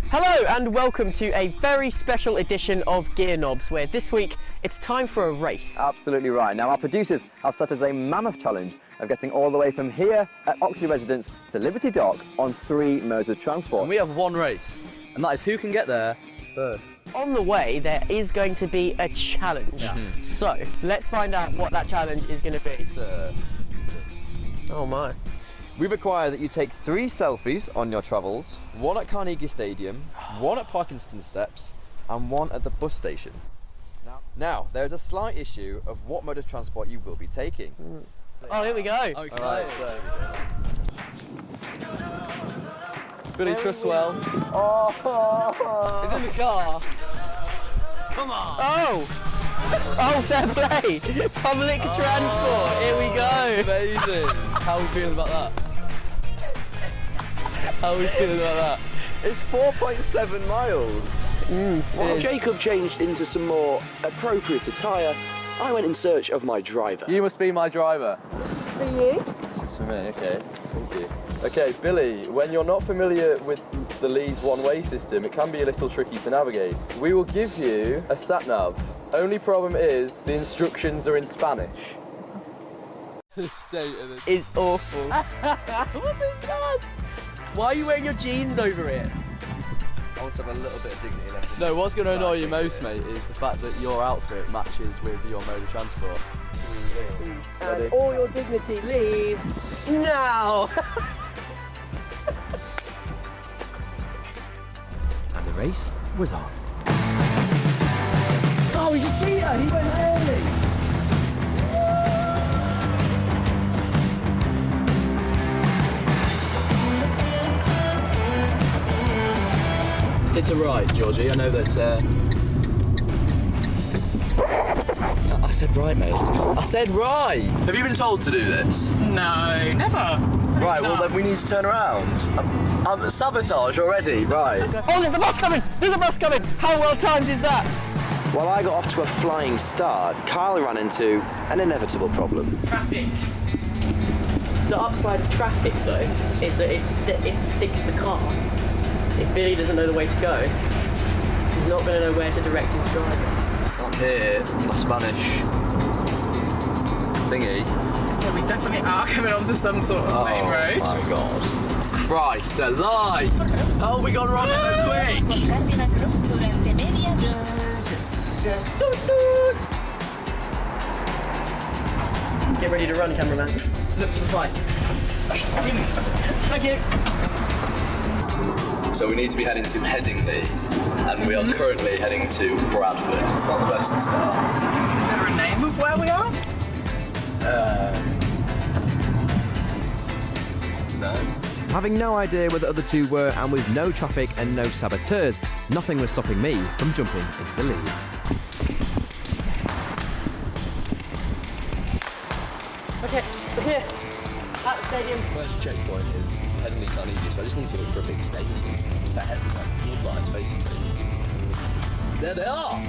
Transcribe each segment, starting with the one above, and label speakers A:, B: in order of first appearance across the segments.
A: Hello and welcome to a very special edition of Gear Knobs, where this week it's time for a race.
B: Absolutely right. Now our producers have set us a mammoth challenge of getting all the way from here at Oxley Residence to Liberty Dock on 3 modes of transport.
C: And we have one race, and that is who can get there first.
A: On the way there is going to be a challenge. So let's find out what that challenge is going to be. Oh my.
C: We require that you take 3 selfies on your travels, 1 at Carnegie Stadium, 1 at Parkinson Steps, and 1 at the bus station. Now, there is a slight issue of what mode of transport you will be taking.
A: Oh, here we go.
C: Oh, excited. Billy Trustwell.
B: Oh!
C: He's in the car. Come on.
A: Oh, fair play. Public transport. Here we go.
C: Amazing. How are we feeling about that? How are we feeling about that?
B: It's 4.7 miles.
D: While Jacob changed into some more appropriate attire, I went in search of my driver.
C: You must be my driver.
E: For you?
C: This is for me, okay. Thank you. Okay, Billy, when you're not familiar with the Leeds one-way system, it can be a little tricky to navigate. We will give you a sat-nav. Only problem is the instructions are in Spanish. The state of this
A: Is awful. What is that? Why are you wearing your jeans over it?
C: I want to have a little bit of dignity left. No, what's going to annoy you most, mate, is the fact that your outfit matches with your mode of transport.
A: And all your dignity leaves now.
D: And the race was on.
A: Oh, he's a cheater. He went early.
C: It's a right, Georgie. I know that. I said right, mate. I said right. Have you been told to do this?
E: No, never.
C: Right. Well, then we need to turn around. I'm sabotage already. Right.
A: Oh, there's a bus coming. There's a bus coming. How well timed is that?
D: While I got off to a flying start, Kyle ran into an inevitable problem.
A: Traffic. The upside of traffic, though, is that it sticks the car. If Billy doesn't know the way to go, he's not going to know where to direct his driver.
C: I'm here. My Spanish thingy.
E: Yeah, we definitely are coming onto some sort of main road.
C: Oh my god. Christ alive! Oh, we got wrong so quick!
A: Get ready to run, cameraman. Look to the right. Thank you.
C: So we need to be heading to Headingley, and we are currently heading to Bradford. It's not the best of starts.
E: Is there a name of where we are?
C: No.
F: Having no idea where the other 2 were, and with no traffic and no saboteurs, nothing was stopping me from jumping into the lead.
A: Okay, we're here at the stadium.
C: First checkpoint is Headingley Carnegie, so I just need to look for a big stadium that has like floodlights basically. There they are!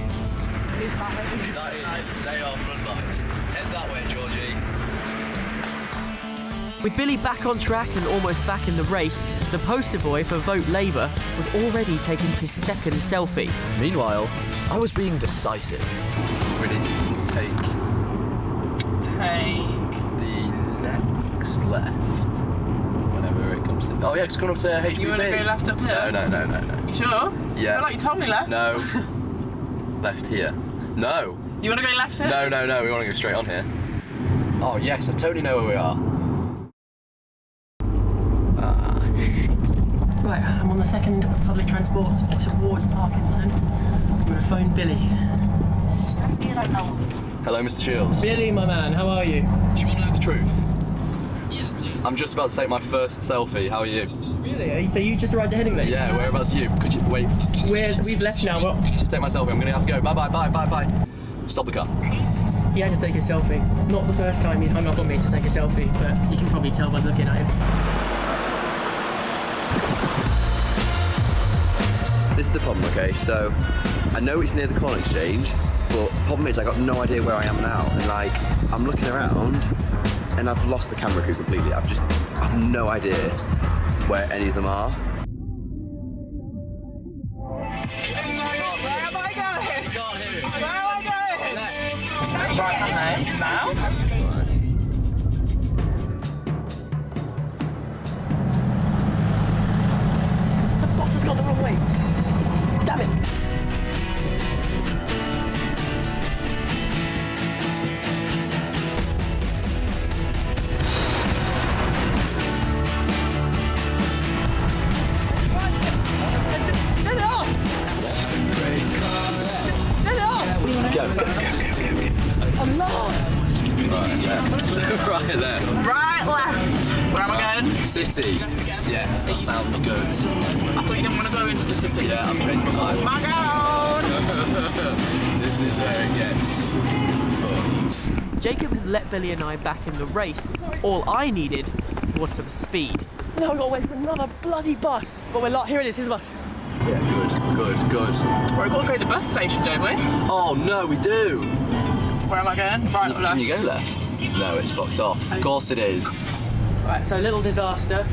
E: Is that way?
C: That is, they are floodlights. Head that way, Georgie.
A: With Billy back on track and almost back in the race, the poster boy for Vote Labour was already taking his second selfie.
C: Meanwhile, I was being decisive. We need to take the next left. Whenever it comes to... Oh yeah, it's coming up to HBP.
E: You want to go left up here?
C: No.
E: You sure?
C: Yeah.
E: I feel like you told me left.
C: No. Left here. No.
E: You want to go left here?
C: No, we want to go straight on here. Oh yes, I totally know where we are.
A: Right, I'm on the second public transport towards Parkinson. I'm going to phone Billy.
C: Hello, Mr. Shields.
A: Billy, my man, how are you?
C: Do you want to know the truth? Yeah, please. I'm just about to take my first selfie. How are you?
A: Really? So you just arrived at Headingley?
C: Yeah, whereabouts are you? Could you wait?
A: We've left now. What?
C: Take my selfie. I'm gonna have to go. Bye. Stop the car.
A: He had to take a selfie. Not the first time he's hung up on me to take a selfie, but you can probably tell by looking at him.
D: This is the problem, okay? So, I know it's near the corn exchange, but the problem is I got no idea where I am now. And like, I'm looking around and I've lost the camera crew completely. I have no idea where any of them are.
E: Right, okay. Now?
A: The bus has gone the wrong way. Damn it.
C: Let's go.
A: I'm lost.
C: Right left.
E: Right, left. Where am I going?
C: City. Yes, that sounds good.
E: I thought you didn't want to go into the city.
C: Yeah, I'm changing my mind.
E: My God!
C: This is where it gets fucked.
G: Jacob had let Billy and I back in the race. All I needed was some speed.
A: No, I got to wait for another bloody bus. But we're lost. Here it is. Here's the bus.
C: Yeah, good.
E: Well, we've got to go to the bus station, don't we?
C: Oh no, we do.
E: Where am I going? Right or left?
C: Can you go left? No, it's blocked off. Of course it is.
A: Right, so little disaster.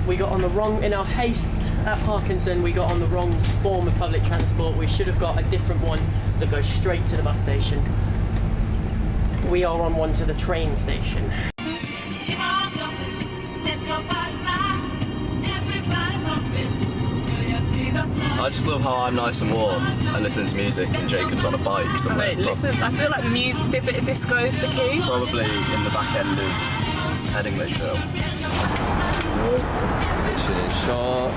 A: We got on the wrong, in our haste at Parkinson, we got on the wrong form of public transport. We should have got a different one that goes straight to the bus station. We are on one to the train station.
C: I just love how I'm nice and warm and listening to music and Jacob's on a bike somewhere.
E: Wait, listen, I feel like the music, a bit of disco is the key.
C: Probably in the back end of Headingley still. Station is short.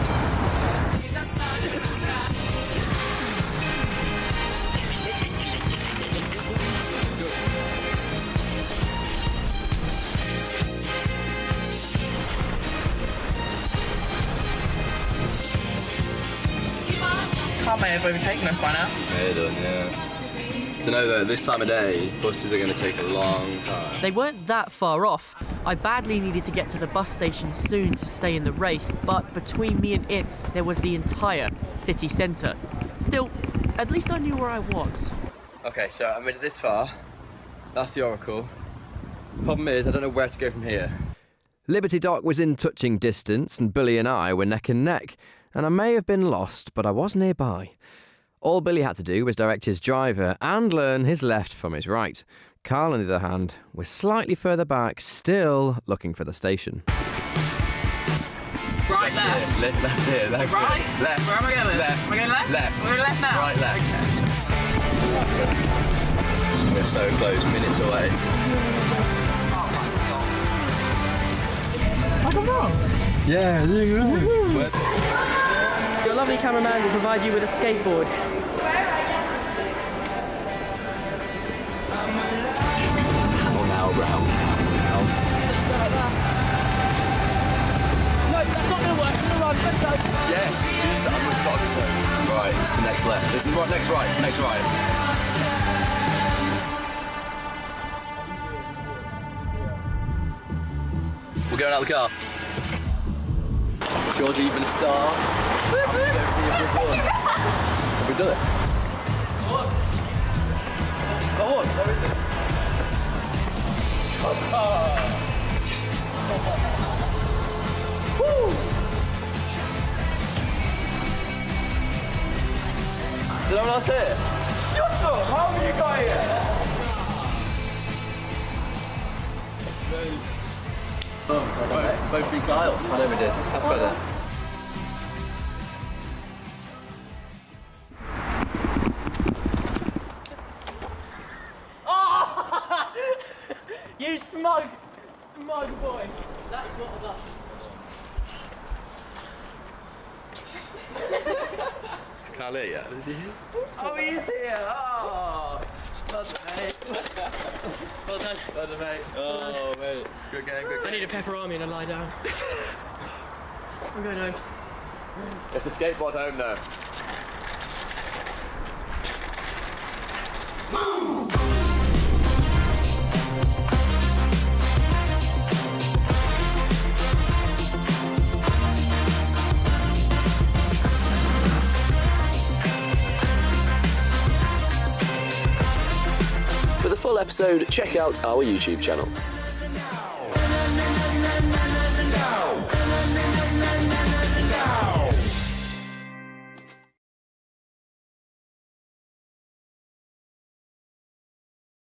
E: Can't may have overtaken us by now.
C: Yeah, done, yeah. To know that this time of day, buses are going to take a long time.
G: They weren't that far off. I badly needed to get to the bus station soon to stay in the race, but between me and it, there was the entire city centre. Still, at least I knew where I was.
B: Okay, so I made it this far. That's the Oracle. Problem is, I don't know where to go from here.
F: Liberty Dock was in touching distance, and Billy and I were neck and neck, and I may have been lost, but I was nearby. All Billy had to do was direct his driver and learn his left from his right. Carl, on the other hand, was slightly further back, still looking for the station.
E: Right, left.
C: Left here, left
E: Right?
C: here. Left.
E: Where am I going?
C: Left.
E: Am I going left?
C: Left.
E: We're going left now?
C: Right, left. We're so close, minutes away.
E: Like I'm wrong.
C: Yeah, you're right.
A: Your lovely cameraman will provide you with a skateboard.
C: Or now, round.
A: No, that's not going to work. It's going to run. Let's go.
C: Yes, I'm with Parkinson. Right, it's the next left. It's the right, next right, it's the next right. We're going out of the car. Georgie, you've been a star. I'm going to go see if we've won. Have we done it? Oh, where is it? Woo! Did anyone else hear? Shut up! How have you got here? Both beguiled. I know we did. That's better.
A: You smug boy. That is not a bus.
C: Can't hear yet. Is he here?
A: Oh, he is here. Oh. Well done, mate. Well done.
C: Well done, mate. Oh, mate. Good game, good game.
A: I need a pepperoni and a lie down. I'm going home.
C: If the skateboard home, though. For the full episode, check out our YouTube channel.